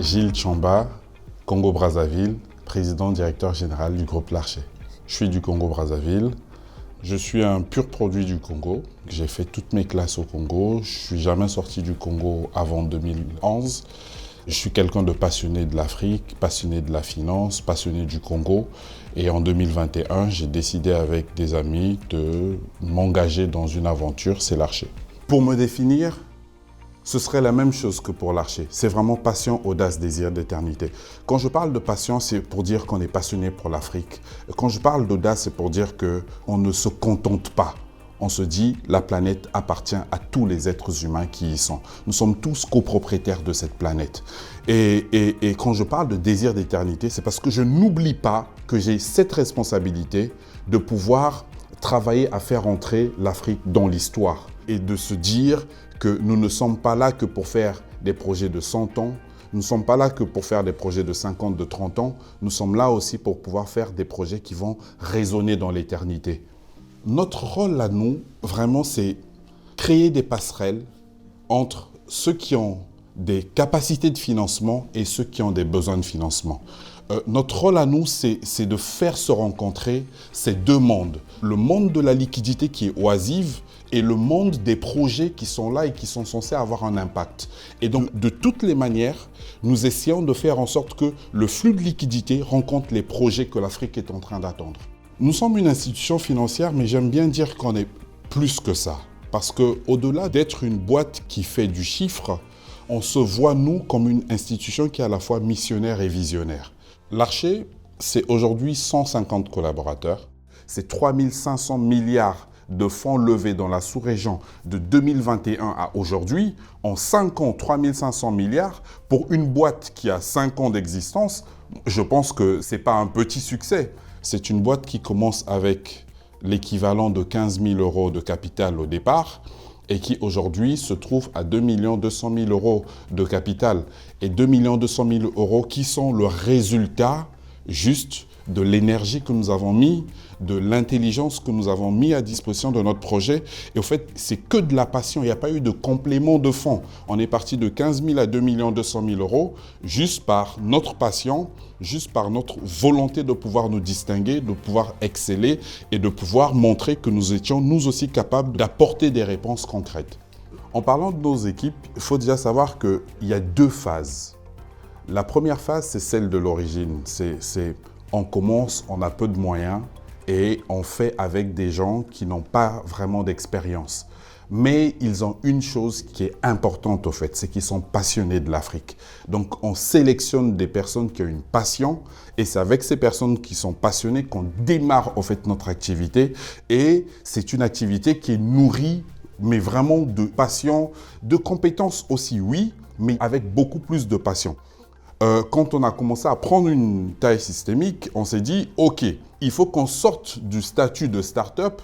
Gilles Tchamba, Congo-Brazzaville, président-directeur général du groupe Larcher. Je suis du Congo-Brazzaville. Je suis un pur produit du Congo. J'ai fait toutes mes classes au Congo. Je ne suis jamais sorti du Congo avant 2011. Je suis quelqu'un de passionné de l'Afrique, passionné de la finance, passionné du Congo. Et en 2021, j'ai décidé avec des amis de m'engager dans une aventure, c'est Larcher. Pour me définir, ce serait la même chose que pour Larcher. C'est vraiment passion, audace, désir d'éternité. Quand je parle de passion, c'est pour dire qu'on est passionné pour l'Afrique. Quand je parle d'audace, c'est pour dire qu'on ne se contente pas. On se dit, la planète appartient à tous les êtres humains qui y sont. Nous sommes tous copropriétaires de cette planète. Et quand je parle de désir d'éternité, c'est parce que je n'oublie pas que j'ai cette responsabilité de pouvoir travailler à faire entrer l'Afrique dans l'histoire et de se dire que nous ne sommes pas là que pour faire des projets de 100 ans, nous ne sommes pas là que pour faire des projets de 50, de 30 ans, nous sommes là aussi pour pouvoir faire des projets qui vont résonner dans l'éternité. Notre rôle à nous, vraiment, c'est créer des passerelles entre ceux qui ont des capacités de financement et ceux qui ont des besoins de financement. Notre rôle à nous, c'est de faire se rencontrer ces deux mondes. Le monde de la liquidité qui est oisive et le monde des projets qui sont là et qui sont censés avoir un impact. Et donc, de toutes les manières, nous essayons de faire en sorte que le flux de liquidité rencontre les projets que l'Afrique est en train d'attendre. Nous sommes une institution financière, mais j'aime bien dire qu'on est plus que ça. Parce qu'au-delà d'être une boîte qui fait du chiffre, on se voit, nous, comme une institution qui est à la fois missionnaire et visionnaire. Larcher, c'est aujourd'hui 150 collaborateurs. C'est 3500 milliards de fonds levés dans la sous-région de 2021 à aujourd'hui. En 5 ans, 3500 milliards. Pour une boîte qui a 5 ans d'existence, je pense que ce n'est pas un petit succès. C'est une boîte qui commence avec l'équivalent de 15 000 euros de capital au départ et qui aujourd'hui se trouve à 2 200 000 euros de capital. Et 2 200 000 euros qui sont le résultat juste de l'énergie que nous avons mis, de l'intelligence que nous avons mis à disposition de notre projet. Et au fait, c'est que de la passion. Il n'y a pas eu de complément de fonds. On est parti de 15 000 à 2 200 000 euros juste par notre passion, juste par notre volonté de pouvoir nous distinguer, de pouvoir exceller et de pouvoir montrer que nous étions nous aussi capables d'apporter des réponses concrètes. En parlant de nos équipes, il faut déjà savoir qu'il y a deux phases. La première phase, c'est celle de l'origine. On commence, on a peu de moyens et on fait avec des gens qui n'ont pas vraiment d'expérience. Mais ils ont une chose qui est importante au fait, c'est qu'ils sont passionnés de l'Afrique. Donc on sélectionne des personnes qui ont une passion et c'est avec ces personnes qui sont passionnées qu'on démarre au fait notre activité. Et c'est une activité qui est nourrie, mais vraiment de passion, de compétences aussi, oui, mais avec beaucoup plus de passion. Quand on a commencé à prendre une taille systémique, on s'est dit, OK, il faut qu'on sorte du statut de start-up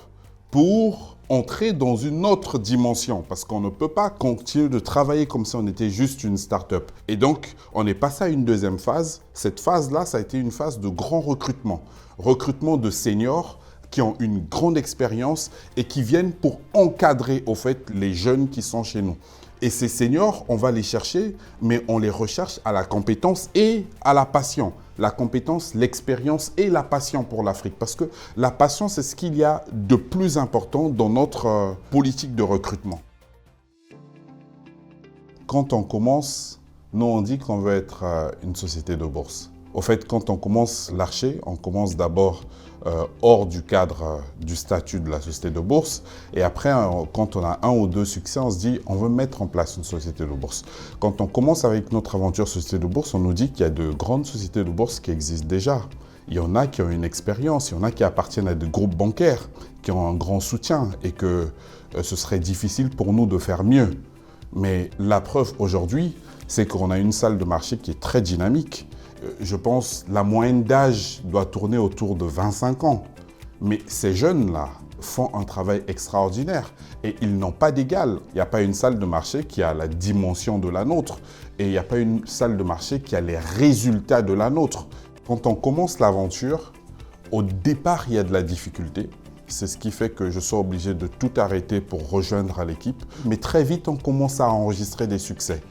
pour entrer dans une autre dimension parce qu'on ne peut pas continuer de travailler comme si on était juste une start-up. Et donc, on est passé à une deuxième phase. Cette phase-là, ça a été une phase de grand recrutement. Recrutement de seniors qui ont une grande expérience et qui viennent pour encadrer au fait les jeunes qui sont chez nous. Et ces seniors, on va les chercher, mais on les recherche à la compétence et à la passion. La compétence, l'expérience et la passion pour l'Afrique. Parce que la passion, c'est ce qu'il y a de plus important dans notre politique de recrutement. Quand on commence, nous on dit qu'on veut être une société de bourse. Au fait, quand on commence Larcher, on commence d'abord hors du cadre du statut de la société de bourse. Et après, quand on a un ou deux succès, on se dit on veut mettre en place une société de bourse. Quand on commence avec notre aventure société de bourse, on nous dit qu'il y a de grandes sociétés de bourse qui existent déjà. Il y en a qui ont une expérience, il y en a qui appartiennent à des groupes bancaires, qui ont un grand soutien et que ce serait difficile pour nous de faire mieux. Mais la preuve aujourd'hui, c'est qu'on a une salle de marché qui est très dynamique. Je pense que la moyenne d'âge doit tourner autour de 25 ans. Mais ces jeunes-là font un travail extraordinaire et ils n'ont pas d'égal. Il n'y a pas une salle de marché qui a la dimension de la nôtre et il n'y a pas une salle de marché qui a les résultats de la nôtre. Quand on commence l'aventure, au départ, il y a de la difficulté. C'est ce qui fait que je sois obligé de tout arrêter pour rejoindre à l'équipe. Mais très vite, on commence à enregistrer des succès.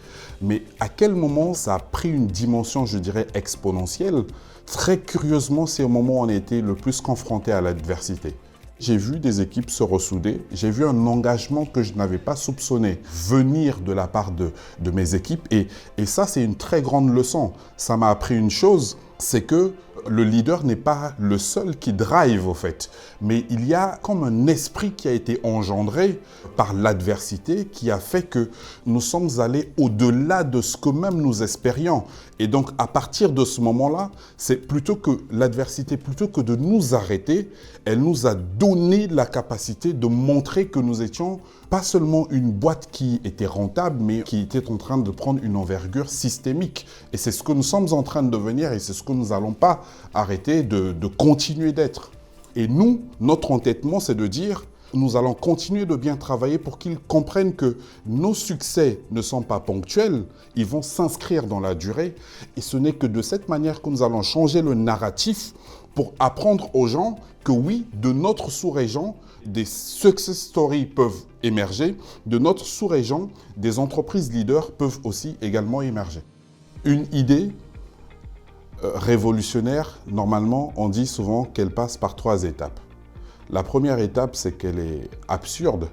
Mais à quel moment ça a pris une dimension, je dirais, exponentielle? Très curieusement, c'est au moment où on a été le plus confronté à l'adversité. J'ai vu des équipes se ressouder, j'ai vu un engagement que je n'avais pas soupçonné venir de la part de mes équipes. Et ça, c'est une très grande leçon. Ça m'a appris une chose, c'est que le leader n'est pas le seul qui drive au fait, mais il y a comme un esprit qui a été engendré par l'adversité qui a fait que nous sommes allés au-delà de ce que même nous espérions. Et donc à partir de ce moment-là, c'est plutôt que l'adversité, plutôt que de nous arrêter, elle nous a donné la capacité de montrer que nous étions pas seulement une boîte qui était rentable, mais qui était en train de prendre une envergure systémique. Et c'est ce que nous sommes en train de devenir et c'est ce que nous n'allons pas arrêter de continuer d'être. Et nous, notre entêtement, c'est de dire, nous allons continuer de bien travailler pour qu'ils comprennent que nos succès ne sont pas ponctuels, ils vont s'inscrire dans la durée. Et ce n'est que de cette manière que nous allons changer le narratif pour apprendre aux gens que oui, de notre sous-région, des success stories peuvent émerger, de notre sous-région, des entreprises leaders peuvent aussi également émerger. Une idée révolutionnaire, normalement, on dit souvent qu'elle passe par 3 étapes. La première étape, c'est qu'elle est absurde.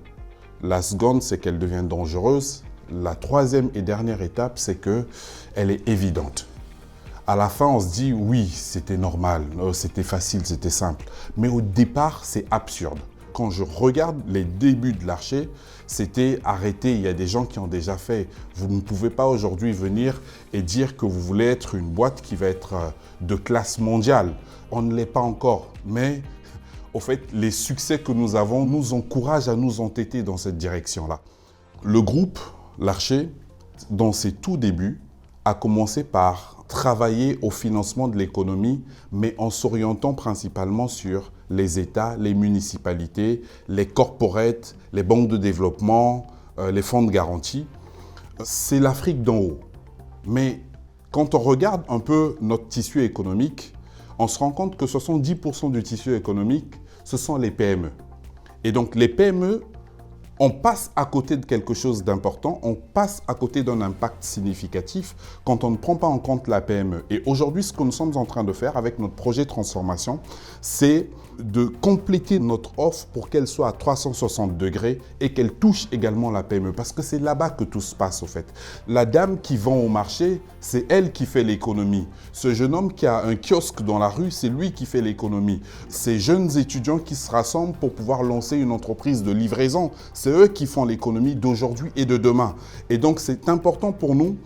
La seconde, c'est qu'elle devient dangereuse. La troisième et dernière étape, c'est qu'elle est évidente. À la fin, on se dit, oui, c'était normal, c'était facile, c'était simple. Mais au départ, c'est absurde. Quand je regarde les débuts de l'Archer, c'était arrêté. Il y a des gens qui ont déjà fait. Vous ne pouvez pas aujourd'hui venir et dire que vous voulez être une boîte qui va être de classe mondiale. On ne l'est pas encore. Mais au fait, les succès que nous avons nous encouragent à nous entêter dans cette direction-là. Le groupe, l'Archer, dans ses tout débuts, a commencé par travailler au financement de l'économie, mais en s'orientant principalement sur les États, les municipalités, les corporates, les banques de développement, les fonds de garantie. C'est l'Afrique d'en haut. Mais quand on regarde un peu notre tissu économique, on se rend compte que 70% du tissu économique, ce sont les PME. Et donc les PME, on passe à côté de quelque chose d'important, on passe à côté d'un impact significatif quand on ne prend pas en compte la PME. Et aujourd'hui, ce que nous sommes en train de faire avec notre projet de transformation, c'est de compléter notre offre pour qu'elle soit à 360 degrés et qu'elle touche également la PME. Parce que c'est là-bas que tout se passe, au fait. La dame qui vend au marché, c'est elle qui fait l'économie. Ce jeune homme qui a un kiosque dans la rue, c'est lui qui fait l'économie. Ces jeunes étudiants qui se rassemblent pour pouvoir lancer une entreprise de livraison, c'est eux qui font l'économie d'aujourd'hui et de demain. Et donc, c'est important pour nous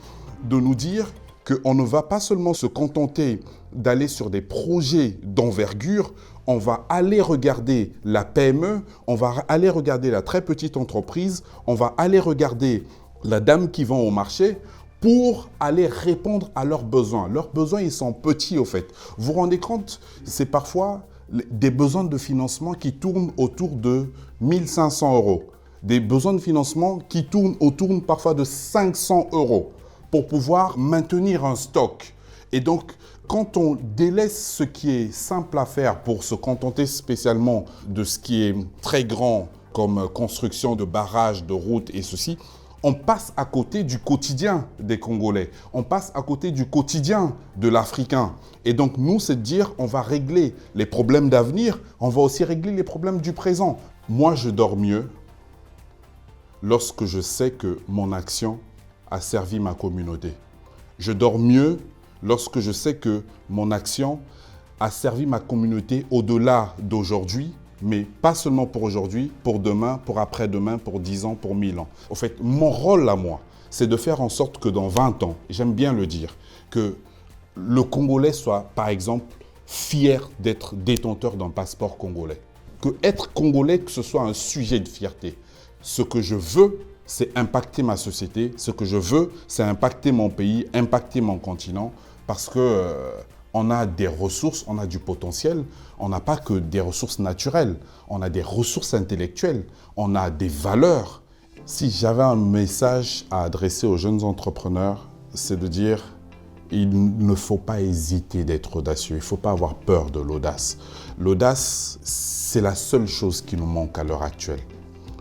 de nous dire qu'on ne va pas seulement se contenter d'aller sur des projets d'envergure, on va aller regarder la PME, on va aller regarder la très petite entreprise, on va aller regarder la dame qui vend au marché pour aller répondre à leurs besoins. Leurs besoins, ils sont petits au fait. Vous vous rendez compte, c'est parfois des besoins de financement qui tournent autour de 1 500 €. Des besoins de financement qui tournent autour parfois de 500 € pour pouvoir maintenir un stock. Et donc, quand on délaisse ce qui est simple à faire pour se contenter spécialement de ce qui est très grand, comme construction de barrages, de routes et ceci, on passe à côté du quotidien des Congolais. On passe à côté du quotidien de l'Africain. Et donc, nous, c'est de dire, on va régler les problèmes d'avenir, on va aussi régler les problèmes du présent. Moi, je dors mieux lorsque je sais que mon action a servi ma communauté. Je dors mieux lorsque je sais que mon action a servi ma communauté au-delà d'aujourd'hui, mais pas seulement pour aujourd'hui, pour demain, pour après-demain, pour 10 ans, pour 1000 ans. En fait, mon rôle à moi, c'est de faire en sorte que dans 20 ans, j'aime bien le dire, que le Congolais soit, par exemple, fier d'être détenteur d'un passeport congolais. Que être Congolais, que ce soit un sujet de fierté. Ce que je veux, c'est impacter ma société. Ce que je veux, c'est impacter mon pays, impacter mon continent, parce que on a des ressources, on a du potentiel. On n'a pas que des ressources naturelles, on a des ressources intellectuelles, on a des valeurs. Si j'avais un message à adresser aux jeunes entrepreneurs, c'est de dire, il ne faut pas hésiter d'être audacieux. Il ne faut pas avoir peur de l'audace. L'audace, c'est la seule chose qui nous manque à l'heure actuelle.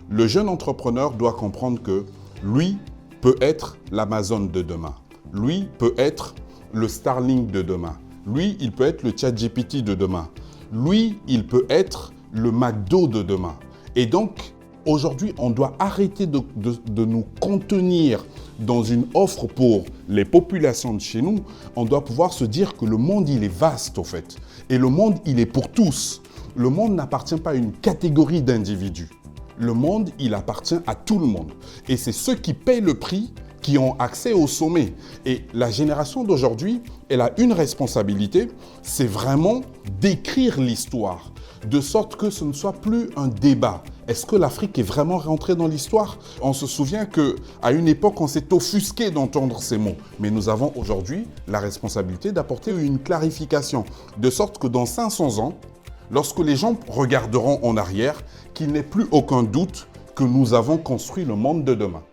Le jeune entrepreneur doit comprendre que lui peut être l'Amazon de demain. Lui peut être le Starlink de demain. Lui, il peut être le ChatGPT de demain. Lui, il peut être le McDo de demain. Et donc, aujourd'hui, on doit arrêter de nous contenir dans une offre pour les populations de chez nous. On doit pouvoir se dire que le monde, il est vaste, au fait. Et le monde, il est pour tous. Le monde n'appartient pas à une catégorie d'individus. Le monde, il appartient à tout le monde. Et c'est ceux qui paient le prix qui ont accès au sommet. Et la génération d'aujourd'hui, elle a une responsabilité, c'est vraiment d'écrire l'histoire, de sorte que ce ne soit plus un débat. Est-ce que l'Afrique est vraiment rentrée dans l'histoire? On se souvient qu'à une époque, on s'est offusqué d'entendre ces mots. Mais nous avons aujourd'hui la responsabilité d'apporter une clarification, de sorte que dans 500 ans, lorsque les gens regarderont en arrière, qu'il n'ait plus aucun doute que nous avons construit le monde de demain.